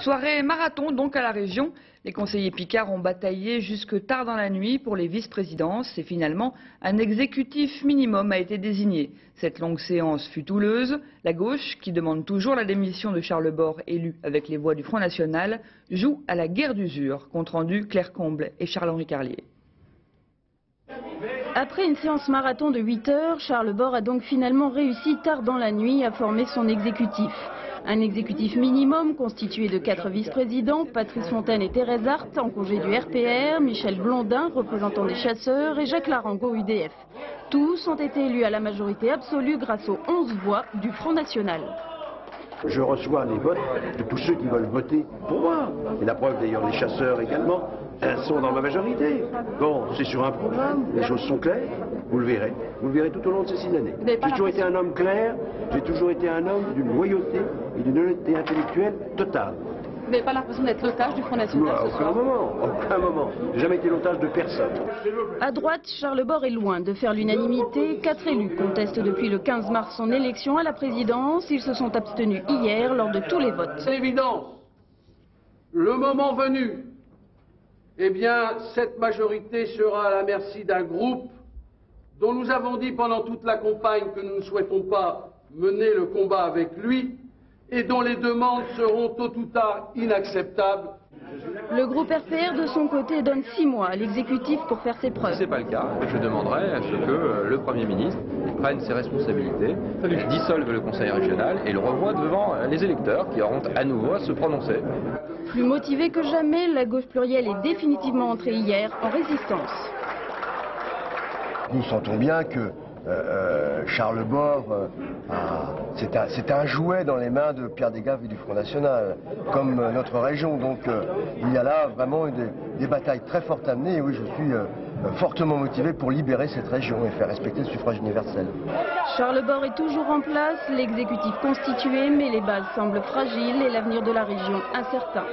Soirée marathon donc à la région. Les conseillers picards ont bataillé jusque tard dans la nuit pour les vice-présidences et finalement un exécutif minimum a été désigné. Cette longue séance fut houleuse. La gauche, qui demande toujours la démission de Charles Bord, élu avec les voix du Front National, joue à la guerre d'usure. Compte rendu Claire Comble et Charles-Henri Carlier. Après une séance marathon de 8 heures, Charles Bord a donc finalement réussi tard dans la nuit à former son exécutif. Un exécutif minimum constitué de 4 vice-présidents, Patrice Fontaine et Thérèse Hart, en congé du RPR, Michel Blondin, représentant des chasseurs, et Jacques Larango, UDF. Tous ont été élus à la majorité absolue grâce aux 11 voix du Front National. Je reçois les votes de tous ceux qui veulent voter pour moi. Et la preuve d'ailleurs, les chasseurs également sont dans ma majorité. Bon, c'est sur un programme, les choses sont claires, vous le verrez. Vous le verrez tout au long de ces 6 années. J'ai toujours été un homme clair, j'ai toujours été un homme d'une loyauté et d'une honnêteté intellectuelle totale. Vous n'avez pas l'impression d'être l'otage du Front National ce soir? Aucun moment. J'ai jamais été l'otage de personne. À droite, Charles Bord est loin de faire l'unanimité. 4 élus contestent depuis le 15 mars son élection à la présidence. Ils se sont abstenus hier lors de tous les votes. C'est évident. Le moment venu, eh bien, cette majorité sera à la merci d'un groupe dont nous avons dit pendant toute la campagne que nous ne souhaitons pas mener le combat avec lui, et dont les demandes seront tôt ou tard inacceptables. Le groupe RPR de son côté donne 6 mois à l'exécutif pour faire ses preuves. Si ce n'est pas le cas, je demanderai à ce que le Premier ministre prenne ses responsabilités, dissolve le Conseil régional et le revoie devant les électeurs qui auront à nouveau à se prononcer. Plus motivée que jamais, la gauche plurielle est définitivement entrée hier en résistance. Nous sentons bien que Charles Bord, c'est un jouet dans les mains de Pierre Desgaves et du Front National, comme notre région. Donc il y a là vraiment des batailles très fortes à mener. Et oui, je suis fortement motivé pour libérer cette région et faire respecter le suffrage universel. Charles Bord est toujours en place, l'exécutif constitué, mais les bases semblent fragiles et l'avenir de la région incertain.